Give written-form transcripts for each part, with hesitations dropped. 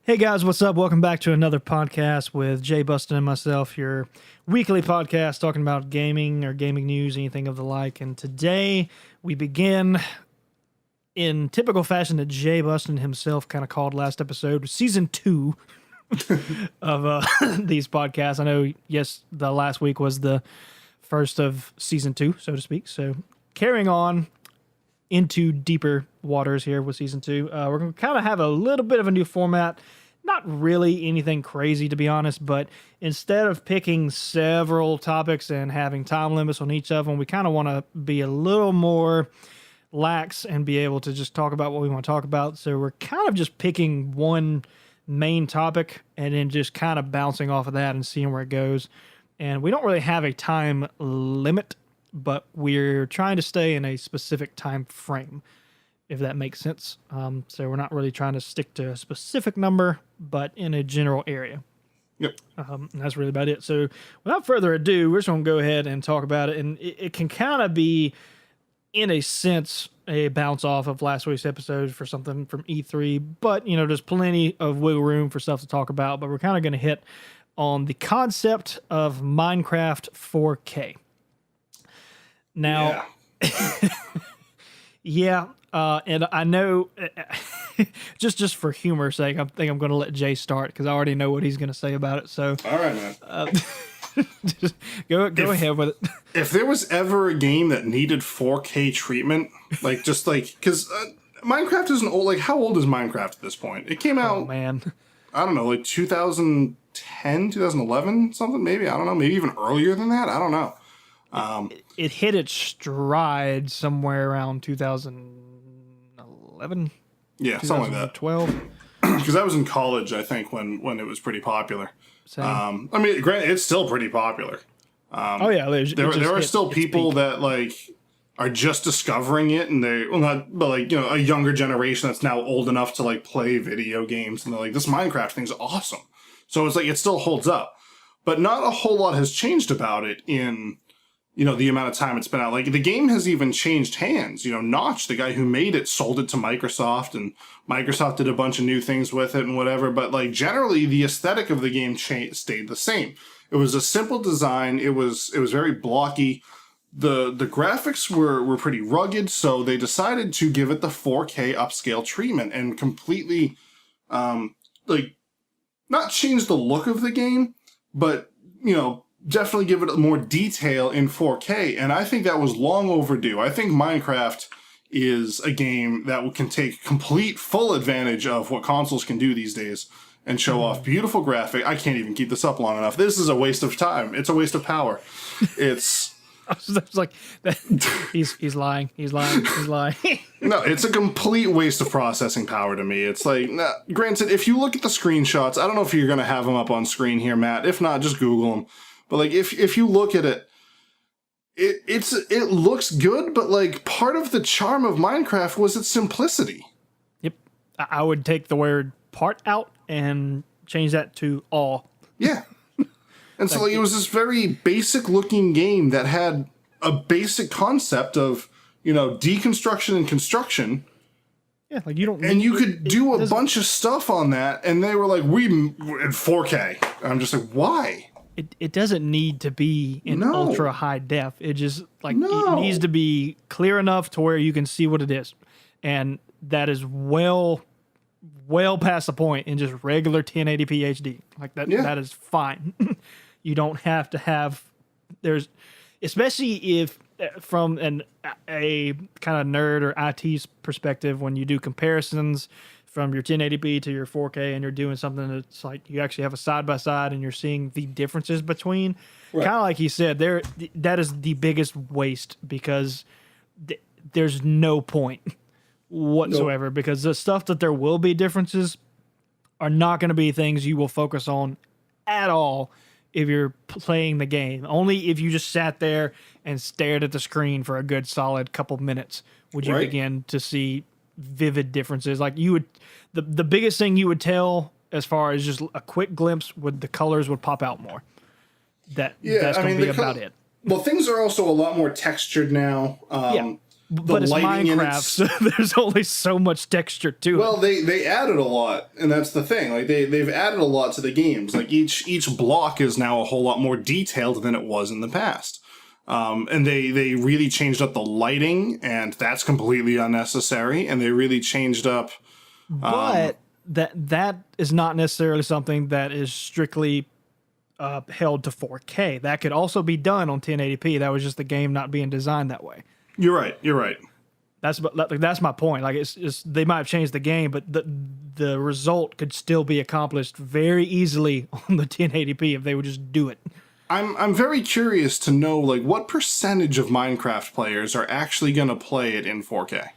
Hey guys, what's up? Welcome back to another podcast with Jay Bustin and myself, your weekly podcast talking about gaming or gaming news, anything of the like. And today we begin in typical fashion that Jay Bustin himself kind of called last episode, season 2 of these podcasts. I know, yes, the last week was the first of season 2, so to speak. So carrying on into deeper waters here with season 2. We're going to kind of have a little bit of a new format. Not really anything crazy, to be honest, but instead of picking several topics and having time limits on each of them, we kind of want to be a little more lax and be able to just talk about what we want to talk about. So we're kind of just picking one main topic and then just kind of bouncing off of that and seeing where it goes. And we don't really have a time limit, but we're trying to stay in a specific time frame, if that makes sense. So we're not really trying to stick to a specific number, but in a general area. Yep. And that's really about it. So without further ado, we're just going to go ahead and talk about it. And it can kind of be, in a sense, a bounce off of last week's episode for something from E3. But, you know, there's plenty of wiggle room for stuff to talk about. But we're kind of going to hit on the concept of Minecraft 4K. Now, yeah. And I know, just for humor's sake, I think I'm going to let Jay start because I already know what he's going to say about it. So, all right, man. Just go ahead with it. If there was ever a game that needed 4K treatment, because Minecraft isn't old. Like, how old is Minecraft at this point? It came out, Oh man, I don't know, like 2010, 2011, something maybe. I don't know, maybe even earlier than that. I don't know. it hit its stride somewhere around 2011. Yeah, something like that. 12. Because I was in college, I think, when it was pretty popular. Same. I mean, granted, it's still pretty popular. Oh yeah, There are still people that like are just discovering it, and a younger generation that's now old enough to like play video games, and they're like, this Minecraft thing's awesome. So it's like it still holds up, but not a whole lot has changed about it in the amount of time it's been out. Like, the game has even changed hands. Notch, the guy who made it, sold it to Microsoft, and Microsoft did a bunch of new things with it and whatever. But, like, generally, the aesthetic of the game stayed the same. It was a simple design. It was very blocky. The graphics were pretty rugged, so they decided to give it the 4K upscale treatment and completely, not change the look of the game, but, definitely give it more detail in 4K, and I think that was long overdue. I think Minecraft is a game that can take complete, full advantage of what consoles can do these days and show off beautiful graphic. I can't even keep this up long enough. This is a waste of time. It's a waste of power. It's... It's like he's lying. He's lying. He's lying. No, it's a complete waste of processing power to me. It's like, granted, if you look at the screenshots, I don't know if you're going to have them up on screen here, Matt. If not, just Google them. But like, if you look at it, it looks good, but like part of the charm of Minecraft was its simplicity. Yep, I would take the word "part" out and change that to "all." Yeah, and so like it was this very basic looking game that had a basic concept of deconstruction and construction. Yeah, like you could do a bunch of stuff on that, and they were like, we in 4K. I'm just like, why? It doesn't need to be in ultra high def. It just it needs to be clear enough to where you can see what it is, and that is well past the point in just regular 1080p HD. Like that, that is fine. You don't have to have especially if from a kind of nerd or IT's perspective, when you do comparisons from your 1080p to your 4K and you're doing something that's like you actually have a side-by-side and you're seeing the differences between, kind of like he said, that is the biggest waste because there's no point whatsoever because the stuff that there will be differences are not going to be things you will focus on at all if you're playing the game. Only if you just sat there and stared at the screen for a good solid couple minutes would you begin to see vivid differences. Like you would, the biggest thing you would tell as far as just a quick glimpse would the colors would pop out more. That's going to be about it. Well, things are also a lot more textured now. but it's lighting in Minecraft, so there's only so much texture to it. Well, they added a lot, and that's the thing. Like they've added a lot to the games. Like each block is now a whole lot more detailed than it was in the past. And they really changed up the lighting, and that's completely unnecessary. And they really changed up. But that is not necessarily something that is strictly held to 4K. That could also be done on 1080p. That was just the game not being designed that way. You're right. You're right. That's my point. Like it's they might have changed the game, but the result could still be accomplished very easily on the 1080p if they would just do it. I'm very curious to know like what percentage of Minecraft players are actually going to play it in 4K.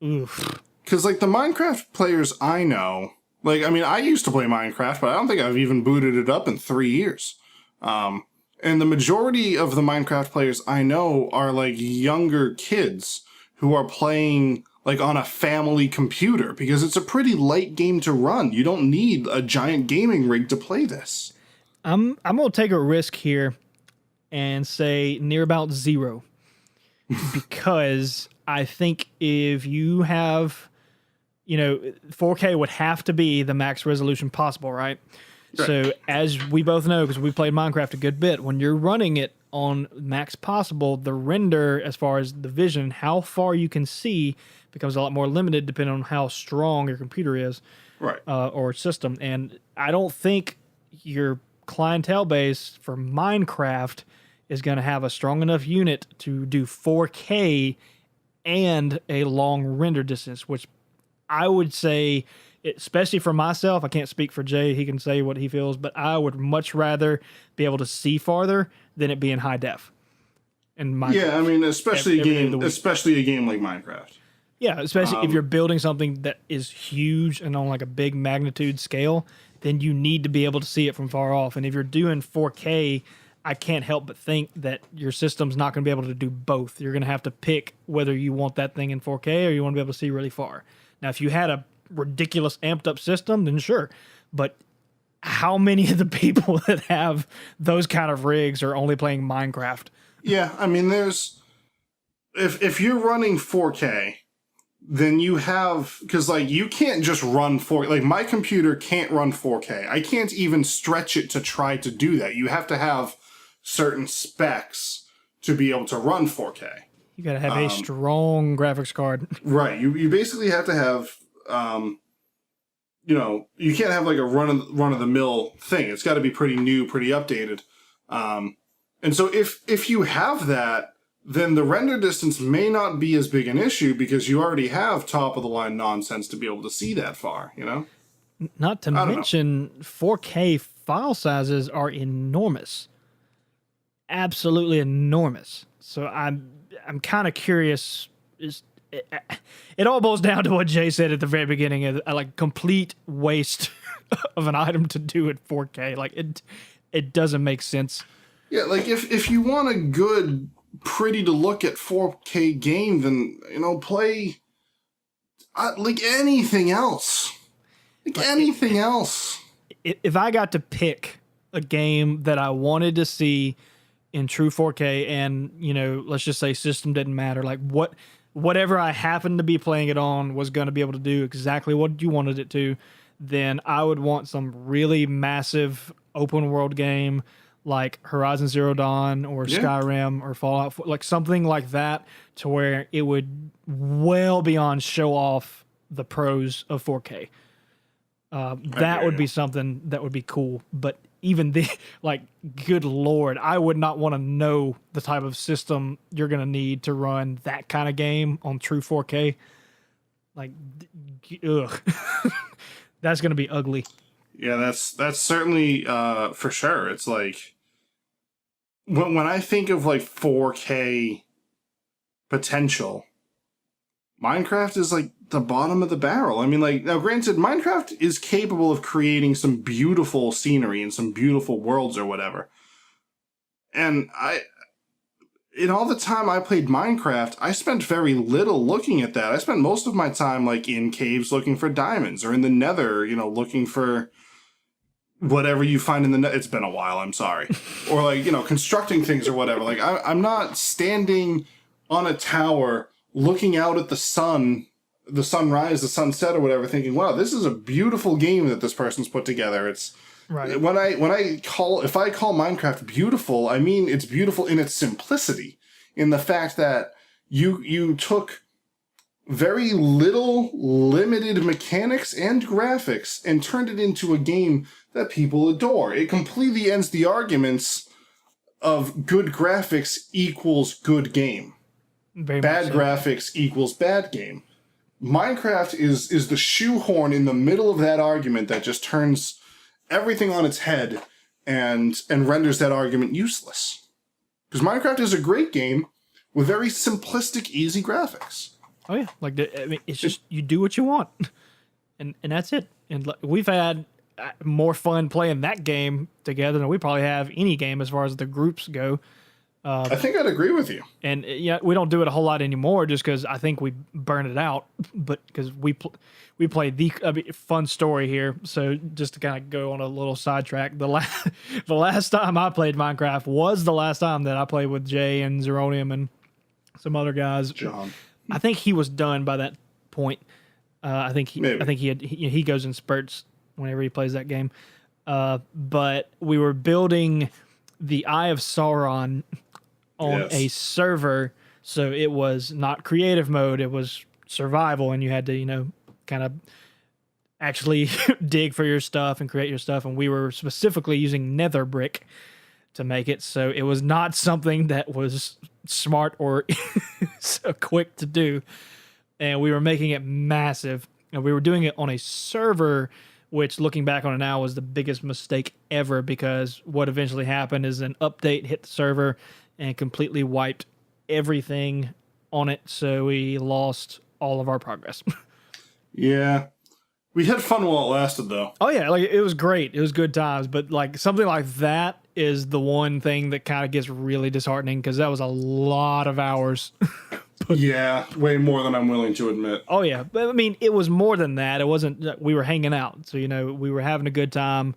Oof. Because like the Minecraft players I know, like I mean I used to play Minecraft, but I don't think I've even booted it up in 3 years. And the majority of the Minecraft players I know are like younger kids who are playing like on a family computer because it's a pretty light game to run. You don't need a giant gaming rig to play this. I'm gonna take a risk here and say near about 0 because I think if you have, 4K would have to be the max resolution possible, right? Right. So as we both know, because we played Minecraft a good bit, when you're running it on max possible, the render as far as the vision, how far you can see, becomes a lot more limited depending on how strong your computer is, Right. or system. And I don't think your clientele base for Minecraft is going to have a strong enough unit to do 4K and a long render distance, which I would say, especially for myself, I can't speak for Jay, he can say what he feels, but I would much rather be able to see farther than it be in high def. In Minecraft. Yeah, I mean, especially Every day of the week. a game like Minecraft. Yeah, especially if you're building something that is huge and on like a big magnitude scale, then you need to be able to see it from far off. And if you're doing 4K, I can't help but think that your system's not going to be able to do both. You're going to have to pick whether you want that thing in 4K or you want to be able to see really far. Now, if you had a ridiculous amped up system, then sure. But how many of the people that have those kind of rigs are only playing Minecraft? Yeah, I mean, there's if you're running 4K, then you have because like you can't just run 4K. Like my computer can't run 4K. I can't even stretch it to try to do that. You have to have certain specs to be able to run 4K. You got to have a strong graphics card. Right. You basically have to have you can't have like a run of the mill thing. It's got to be pretty new, pretty updated. And so if you have that, then the render distance may not be as big an issue because you already have top of the line nonsense to be able to see that far, Not to mention 4K file sizes are enormous. Absolutely enormous. So I'm kind of curious. It all boils down to what Jay said at the very beginning, a like complete waste of an item to do at 4K. Like it doesn't make sense. Yeah, like if you want a good, pretty to look at 4K game, then play like anything else. Anything else. If I got to pick a game that I wanted to see in true 4K and, let's just say system didn't matter, like whatever I happened to be playing it on was going to be able to do exactly what you wanted it to, then I would want some really massive open world game like Horizon Zero Dawn or Skyrim or Fallout 4, like something like that, to where it would well beyond show off the pros of 4K. That would be something that would be cool. But even good Lord, I would not want to know the type of system you're going to need to run that kind of game on true 4K. Like, ugh. That's going to be ugly. Yeah, that's certainly for sure. It's like when I think of like 4K potential, Minecraft is like the bottom of the barrel. I mean, like, now granted, Minecraft is capable of creating some beautiful scenery and some beautiful worlds or whatever. And in all the time I played Minecraft, I spent very little looking at that. I spent most of my time like in caves looking for diamonds or in the nether, looking for whatever you find in the net. It's been a while, I'm sorry. Or like, constructing things or whatever. Like I'm not standing on a tower looking out at the sunrise, the sunset, or whatever, thinking, "Wow, this is a beautiful game that this person's put together." It's Right. if I call Minecraft beautiful, I mean it's beautiful in its simplicity, in the fact that you took very little limited mechanics and graphics and turned it into a game that people adore. It completely ends the arguments of good graphics equals good game. Very Bad much so. graphics equals bad game. Minecraft is the shoehorn in the middle of that argument that just turns everything on its head and renders that argument useless. Because Minecraft is a great game with very simplistic, easy graphics. Oh yeah, like I mean, it's just you do what you want, and that's it. And we've had more fun playing that game together than we probably have any game as far as the groups go. I think I'd agree with you. And yeah, we don't do it a whole lot anymore, just because I think we burn it out. But because we played fun story here. So just to kind of go on a little sidetrack, the last time I played Minecraft was the last time that I played with Jay and Zeronium and some other guys. John. I think he was done by that point. I think he goes in spurts whenever he plays that game. But we were building the Eye of Sauron on a server, so it was not creative mode, it was survival, and you had to, kind of actually dig for your stuff and create your stuff, and we were specifically using nether brick to make it, so it was not something that was smart or so quick to do, and we were making it massive, and we were doing it on a server, which looking back on it now was the biggest mistake ever, because what eventually happened is an update hit the server and completely wiped everything on it, so we lost all of our progress. Yeah. We had fun while it lasted, though. Oh yeah, like it was great. It was good times, but like something like that is the one thing that kind of gets really disheartening, because that was a lot of hours. Yeah, way more than I'm willing to admit. Oh yeah, but I mean, it was more than that. It wasn't. We were hanging out, so we were having a good time,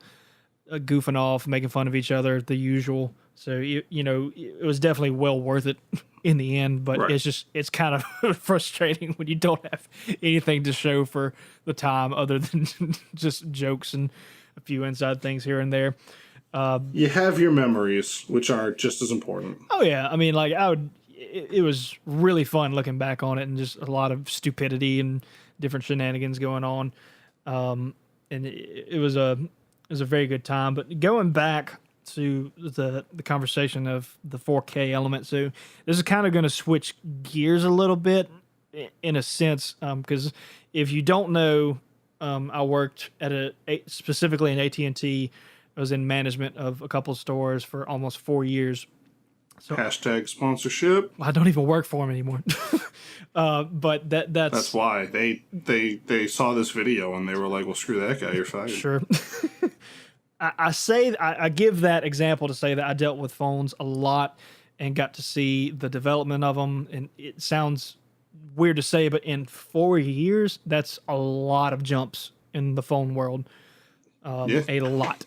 goofing off, making fun of each other, the usual. So it was definitely well worth it in the end. But Right. it's kind of frustrating when you don't have anything to show for the time other than just jokes and a few inside things here and there. You have your memories, which are just as important. Oh yeah, I mean, like it was really fun looking back on it, and just a lot of stupidity and different shenanigans going on. And it was a very good time. But going back to the conversation of the 4K element, so this is kind of going to switch gears a little bit in a sense, because if you don't know, I worked at specifically in AT&T. I was in management of a couple stores for almost 4 years. So Hashtag sponsorship. I don't even work for him anymore. But That's why they saw this video and they were like, "Well, screw that guy. You're fired." sure. I give that example to say that I dealt with phones a lot and got to see the development of them. And it sounds weird to say, but in 4 years, that's a lot of jumps in the phone world. A lot.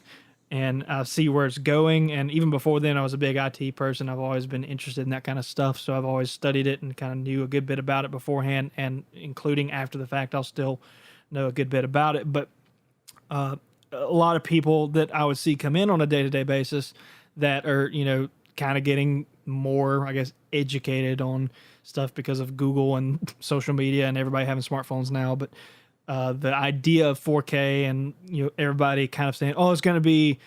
And I see where it's going. And even before then, I was a big IT person. I've always been interested in that kind of stuff. So I've always studied it and kind of knew a good bit about it beforehand. And including after the fact, I'll still know a good bit about it. But a lot of people that I would see come in on a day-to-day basis that are, kind of getting more, I guess, educated on stuff because of Google and social media and everybody having smartphones now. But the idea of 4K and everybody kind of saying, "Oh, it's going to be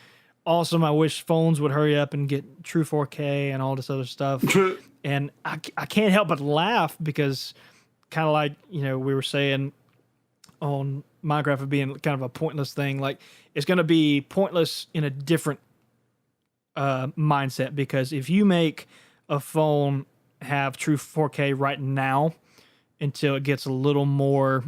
awesome. I wish phones would hurry up and get true 4K and all this other stuff." And I can't help but laugh, because kind of like we were saying on Minecraft of being kind of a pointless thing. Like, it's going to be pointless in a different mindset, because if you make a phone have true 4K right now until it gets a little more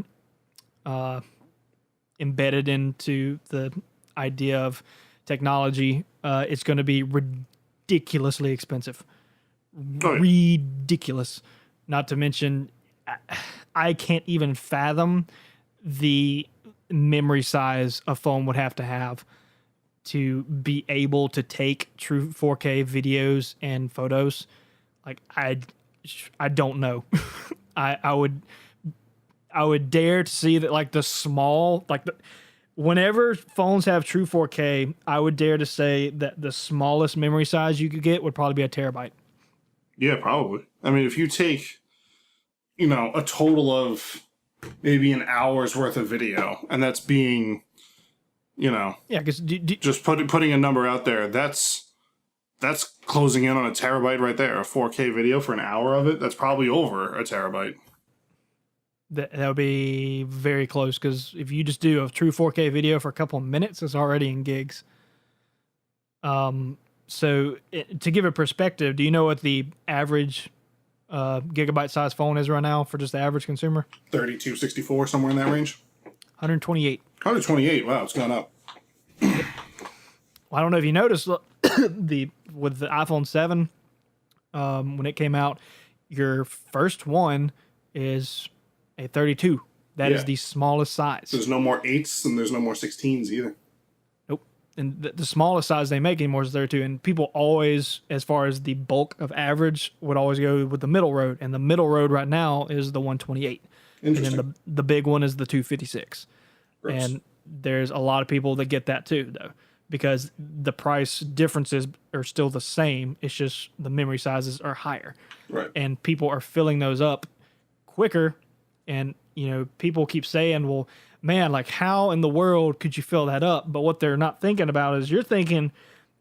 embedded into the idea of technology, it's going to be ridiculously expensive. Oh, yeah. Ridiculous. Not to mention, I can't even fathom the memory size a phone would have to be able to take true 4K videos and photos. Like, I don't know. I would dare to see that like the small like the, whenever phones have true 4K, I would dare to say that the smallest memory size you could get would probably be a terabyte. Yeah, probably. I mean, if you take, a total of maybe an hour's worth of video, and that's being, Yeah, because just putting a number out there, that's closing in on a terabyte right there. A 4K video for an hour of it, that's probably over a terabyte. that would be very close. Because if you just do a true 4K video for a couple of minutes, it's already in gigs. So to give a perspective, do you know what the average gigabyte size phone is right now for just the average consumer? 3264, somewhere in that range. 128. 128. Wow, it's gone up. Well, I don't know if you noticed with the iPhone 7 when it came out, your first one is a 32. That is the smallest size. There's no more 8s and there's no more 16s either. Nope. And the smallest size they make anymore is 32. And people always, as far as the bulk of average, would always go with the middle road. And the middle road right now is the 128. Interesting. And then the big one is the 256. Gross. And there's a lot of people that get that too, though, because the price differences are still the same. It's just the memory sizes are higher. Right. And people are filling those up quicker. And, people keep saying, well, man, like how in the world could you fill that up? But what they're not thinking about is you're thinking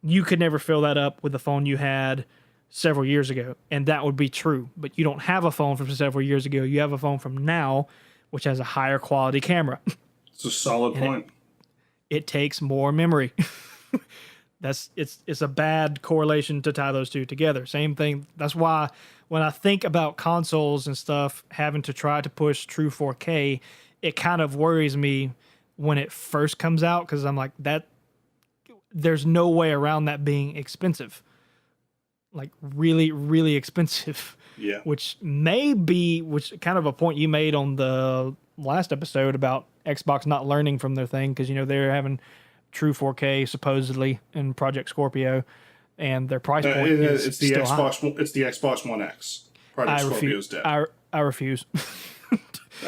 you could never fill that up with the phone you had several years ago. And that would be true. But you don't have a phone from several years ago. You have a phone from now, which has a higher quality camera. It's a solid point. It takes more memory. It's a bad correlation to tie those two together. Same thing. That's why when I think about consoles and stuff having to try to push true 4K, it kind of worries me when it first comes out, because I'm like, that there's no way around that being expensive. Like really, really expensive. Yeah. Which kind of a point you made on the last episode about Xbox not learning from their thing, because they're having true 4K supposedly in Project Scorpio, and their price point it's the still Xbox. high. It's the Xbox One X. Project Scorpio's dead. I refuse.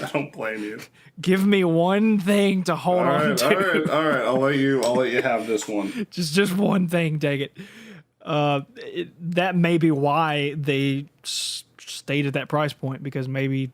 I don't blame you. Give me one thing to hold on to. All right. I'll let you have this one. just one thing. Take it. That may be why they stayed at that price point, because maybe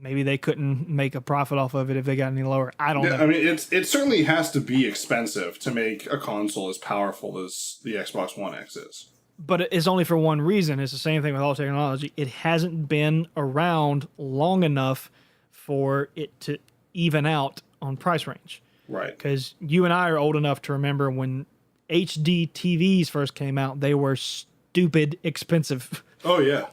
they couldn't make a profit off of it if they got any lower. I don't know. I mean, it certainly has to be expensive to make a console as powerful as the Xbox One X is. But it's only for one reason. It's the same thing with all technology. It hasn't been around long enough for it to even out on price range. Right. Because you and I are old enough to remember when HD TVs first came out, they were stupid expensive. Oh, yeah.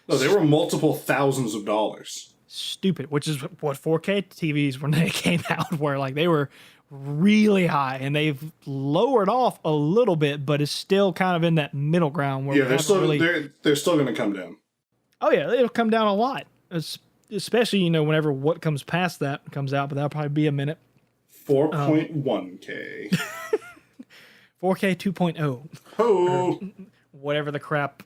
No, they were multiple thousands of dollars. Stupid, which is what 4K TVs when they came out were. Like, they were really high, and they've lowered off a little bit, but it's still kind of in that middle ground where they're still going to come down. Oh yeah, it'll come down a lot, especially whenever what comes past that comes out, but that'll probably be a minute. 4.1K. 4K 2.0. Oh, whatever the crap.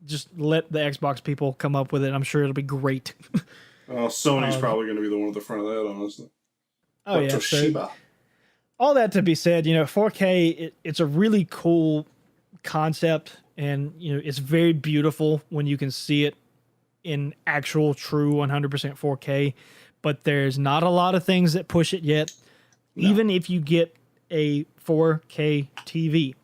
Just let the Xbox people come up with it. I'm sure it'll be great. Sony's probably going to be the one at the front of that, honestly. Oh, yeah. Toshiba. So, all that to be said, 4K, it's a really cool concept, and, it's very beautiful when you can see it in actual, true 100% 4K, but there's not a lot of things that push it yet. No. Even if you get a 4K TV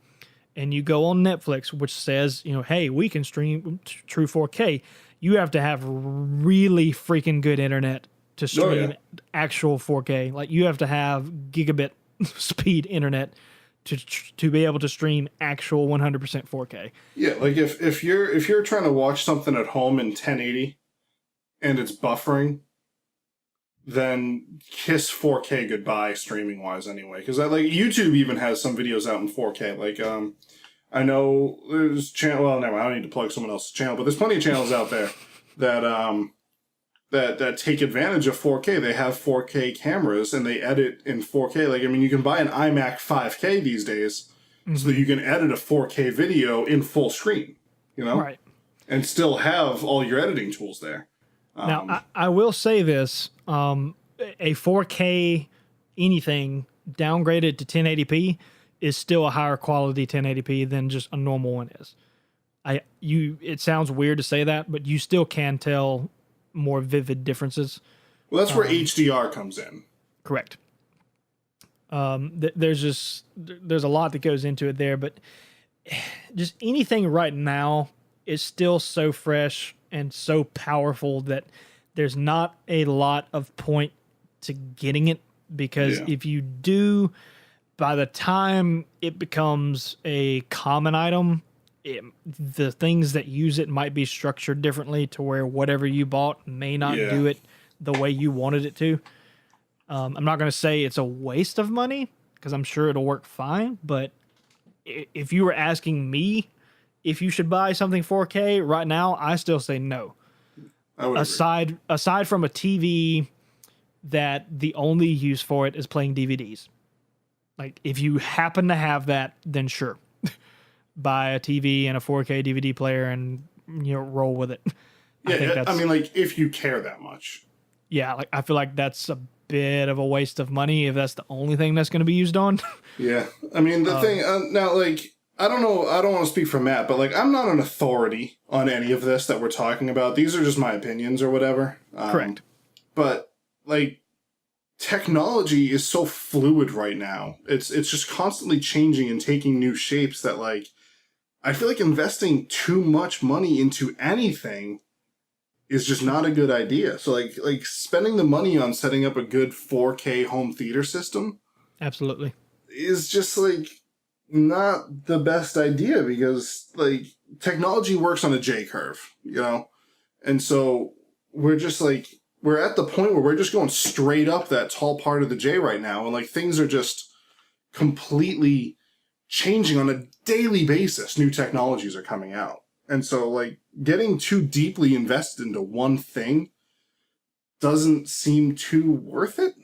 and you go on Netflix, which says, hey, we can stream true 4K, you have to have really freaking good internet to stream actual 4K. Like, you have to have gigabit speed internet to be able to stream actual 100% 4K. Yeah, like if you're trying to watch something at home in 1080 and it's buffering, then kiss 4K goodbye streaming wise anyway. Because like YouTube even has some videos out in 4K. Like I know there's channel. Well, never mind, I don't need to plug someone else's channel, but there's plenty of channels out there that that take advantage of 4K. They have 4K cameras and they edit in 4K. Like, I mean, you can buy an iMac 5K these days, so that you can edit a 4K video in full screen, Right. and still have all your editing tools there. Now, I will say this: a 4K anything downgraded to 1080p is still a higher quality 1080p than just a normal one is. It sounds weird to say that, but you still can tell more vivid differences. Well, that's where HDR comes in. Correct. There's a lot that goes into it there, but just anything right now is still so fresh and so powerful that there's not a lot of point to getting it, because if you do, by the time it becomes a common item, the things that use it might be structured differently to where whatever you bought may not do it the way you wanted it to. I'm not going to say it's a waste of money, because I'm sure it'll work fine, but if you were asking me if you should buy something 4K right now, I still say no. Aside from a TV that the only use for it is playing DVDs. Like, if you happen to have that, then sure. Buy a TV and a 4K DVD player and, roll with it. I mean, like, if you care that much. Yeah, like, I feel like that's a bit of a waste of money if that's the only thing that's going to be used on. Yeah. I mean, the thing, now, like, I don't know, I don't want to speak for Matt, but, like, I'm not an authority on any of this that we're talking about. These are just my opinions or whatever. Correct. But, like, technology is so fluid right now. It's just constantly changing and taking new shapes that, like, I feel like investing too much money into anything is just not a good idea. So, like spending the money on setting up a good 4K home theater system, absolutely, is just, like, not the best idea, because, like, technology works on a J curve, and so we're just, like, we're at the point where we're just going straight up that tall part of the J right now, and, like, things are just completely changing on a daily basis. New technologies are coming out, and so, like, getting too deeply invested into one thing doesn't seem too worth it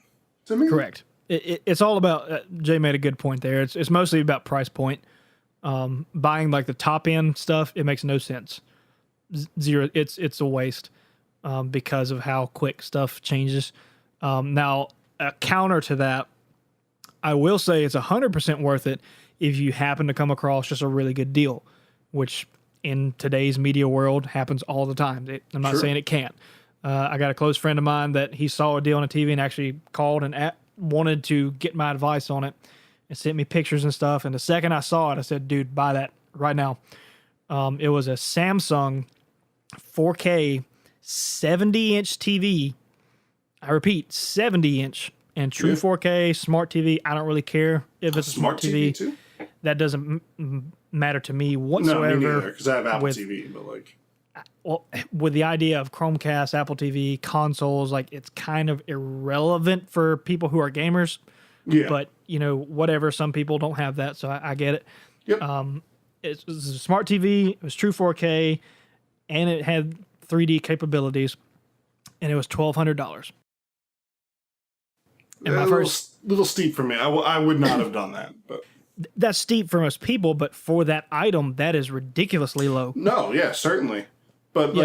to me. Correct. It's all about, Jay made a good point there. It's mostly about price point. Buying, like, the top end stuff, it makes no sense. Zero. It's a waste, because of how quick stuff changes. Now, a counter to that, I will say it's 100% worth it if you happen to come across just a really good deal, which in today's media world happens all the time. I'm not saying it can't. I got a close friend of mine that he saw a deal on a TV and actually called and wanted to get my advice on it and sent me pictures and stuff. And the second I saw it, I said, dude, buy that right now. It was a Samsung 4K 70-inch TV. I repeat, 70-inch and true 4K smart TV. I don't really care if it's a smart TV. Too? That doesn't matter to me whatsoever. No, me neither, because I have Apple TV, but, like... Well, with the idea of Chromecast, Apple TV, consoles, like, it's kind of irrelevant for people who are gamers. Yeah. But, whatever, some people don't have that, so I get it. Yep. It was a smart TV, it was true 4K, and it had 3D capabilities, and it was $1,200. And my little steep for me. I would not have done that, but... That's steep for most people, but for that item, that is ridiculously low. No, yeah, certainly. But,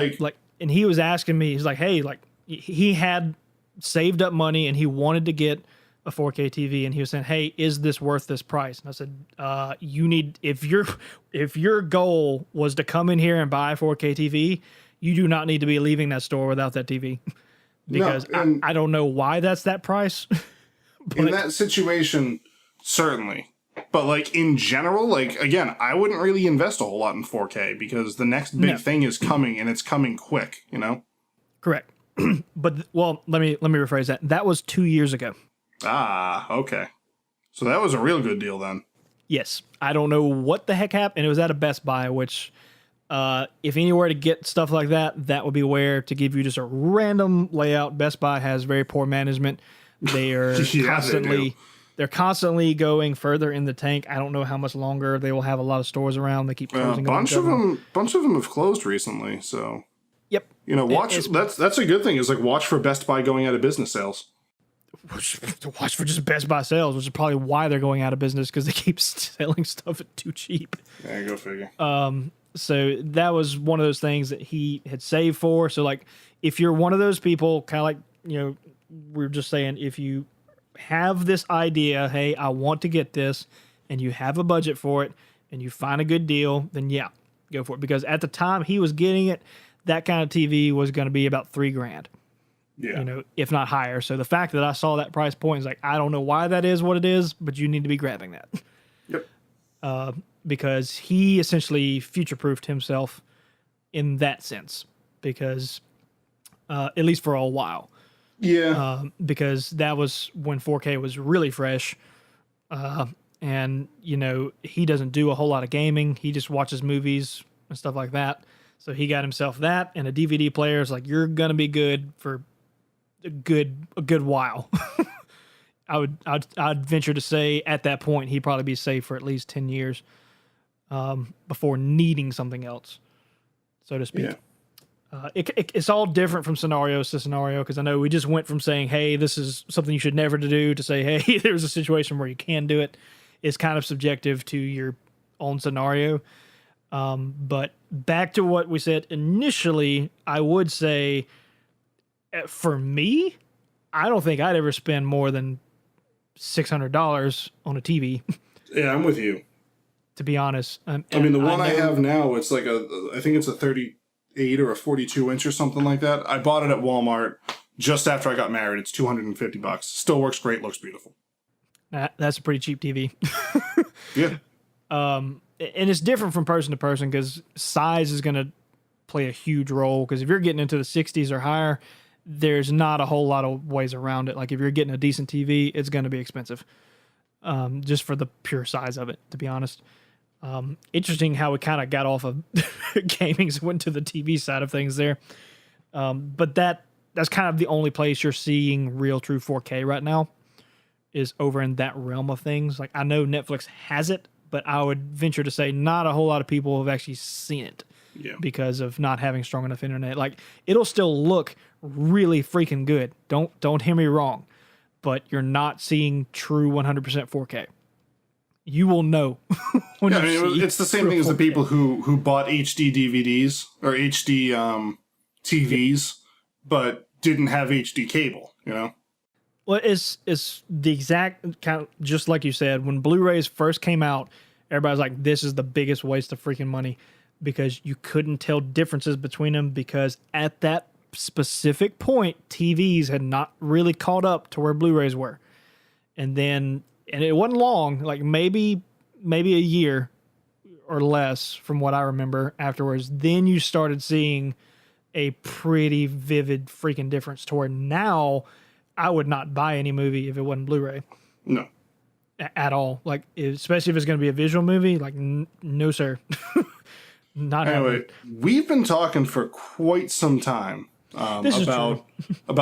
and he was asking me, he's like, hey, like, he had saved up money and he wanted to get a 4K TV, and he was saying, hey, is this worth this price? And I said, you need, if your goal was to come in here and buy a 4K TV, you do not need to be leaving that store without that TV. Because I don't know why that's that price. In that situation, certainly. But, like, in general, like, again, I wouldn't really invest a whole lot in 4K, because the next big thing is coming, and it's coming quick, Correct. But, well, let me rephrase that. That was 2 years ago. Ah, okay. So that was a real good deal then. Yes. I don't know what the heck happened. It was at a Best Buy, which, if anywhere to get stuff like that, that would be where to give you just a random layout. Best Buy has very poor management. They are They're constantly going further in the tank. I don't know how much longer they will have a lot of stores around. They keep closing. Bunch of them have closed recently. So yep. Watch. That's a good thing. Is, like, watch for Best Buy going out of business sales. to watch for just Best Buy sales, which is probably why they're going out of business because they keep selling stuff at too cheap. Yeah, go figure. So that was one of those things that he had saved for. So like, if you're one of those people, kind of like, you know, we are just saying, if you have this idea, hey, I want to get this, and you have a budget for it, and you find a good deal, then yeah, go for it. Because at the time he was getting it, that kind of TV was going to be about $3,000. Yeah. You know, if not higher. So the fact that I saw that price point is like, I don't know why that is what it is, but you need to be grabbing that. Yep. Because he essentially future-proofed himself in that sense. Because, at least for a while. Yeah. Because that was when 4K was really fresh. And, you know, he doesn't do a whole lot of gaming. He just watches movies and stuff like that. So he got himself that and a DVD player. It's like, you're going to be good for a good while. I'd venture to say at that point, he'd probably be safe for at least 10 years before needing something else, so to speak. Yeah. It's all different from scenario to scenario, because I know we just went from saying, hey, this is something you should never do, to say, hey, there's a situation where you can do it. It's kind of subjective to your own scenario. But back to what we said initially, I would say, for me, I don't think I'd ever spend more than $600 on a TV. Yeah, I'm with you. To be honest. I mean, the one I have now, it's like I think it's a 38 or a 42 inch or something like that. I bought it at Walmart just after I got married. It's $250. Still works great. Looks beautiful. That's a pretty cheap TV. Yeah. And it's different from person to person, because size is going to play a huge role. Because if you're getting into the 60s or higher, there's not a whole lot of ways around it. Like if you're getting a decent TV, it's going to be expensive, just for the pure size of it, to be honest. Interesting how we kind of got off of gaming and went to the TV side of things there. But that's kind of the only place you're seeing real true 4K right now, is over in that realm of things. Like I know Netflix has it, but I would venture to say not a whole lot of people have actually seen it. Yeah. Because of not having strong enough internet. Like it'll still look really freaking good. Don't hear me wrong, but you're not seeing true 100% 4K. You will know. When yeah, I mean, it's the same thing as the people who bought HD DVDs or HD TVs, but didn't have HD cable. You know. Well, it's the exact kind of, just like you said, when Blu-rays first came out, everybody's like, this is the biggest waste of freaking money, because you couldn't tell differences between them, because at that specific point, TVs had not really caught up to where Blu-rays were. And it wasn't long, like maybe a year or less from what I remember afterwards, then you started seeing a pretty vivid freaking difference to where now I would not buy any movie if it wasn't Blu-ray. No. At all. Like, especially if it's going to be a visual movie, like, no, sir. Not anyway, we've been talking for quite some time about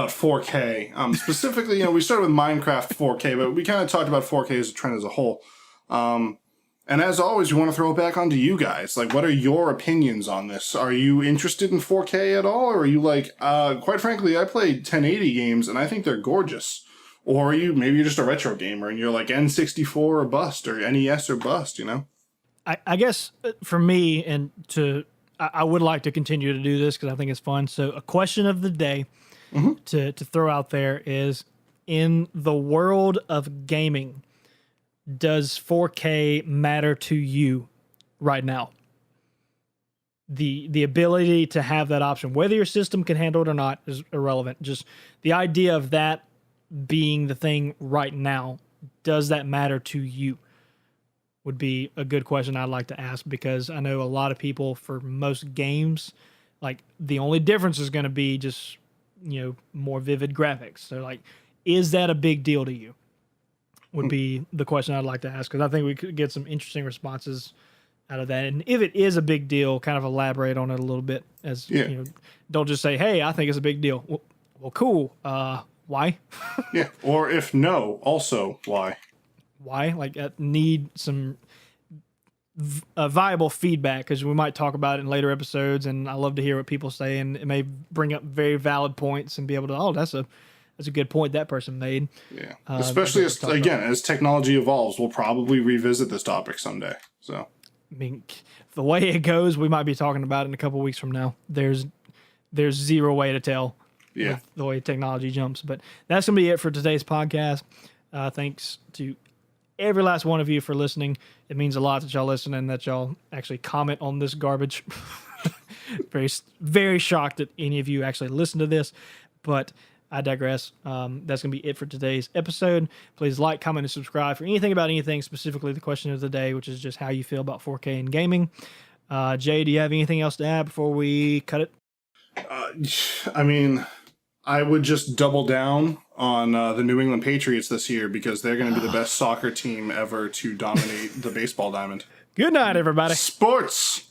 4K. Specifically, you know, we started with Minecraft 4K, but we kind of talked about 4K as a trend as a whole. And as always, we want to throw it back onto you guys. Like, what are your opinions on this? Are you interested in 4K at all? Or are you like, quite frankly, I play 1080 games and I think they're gorgeous. Or are you, maybe you're just a retro gamer and you're like N64 or bust, or NES or bust, you know? I guess for me, and I would like to continue to do this because I think it's fun. So a question of the day to throw out there is, in the world of gaming, does 4K matter to you right now? The ability to have that option, whether your system can handle it or not, is irrelevant. Just the idea of that being the thing right now, does that matter to you? Would be a good question I'd like to ask, because I know a lot of people, for most games, like the only difference is going to be just, you know, more vivid graphics. So like, is that a big deal to you? Would be the question I'd like to ask, because I think we could get some interesting responses out of that. And if it is a big deal, kind of elaborate on it a little bit, as you know, don't just say, hey, I think it's a big deal. Well, cool. Why? Yeah. Or if no, also why? Why? Like, need some viable feedback, because we might talk about it in later episodes, and I love to hear what people say, and it may bring up very valid points and be able to, that's a good point that person made. Yeah, especially as again as technology evolves, we'll probably revisit this topic someday. So, I mean, the way it goes, we might be talking about it in a couple weeks from now. There's zero way to tell. Yeah, with the way technology jumps. But that's gonna be it for today's podcast. Thanks to every last one of you for listening. It means a lot that y'all listen and that y'all actually comment on this garbage. Very, very shocked that any of you actually listen to this, but I digress. That's going to be it for today's episode. Please like, comment, and subscribe for anything about anything, specifically the question of the day, which is just how you feel about 4K and gaming. Jay, do you have anything else to add before we cut it? I mean, I would just double down on the New England Patriots this year because they're going to be the best soccer team ever to dominate the baseball diamond. Good night, everybody. Sports!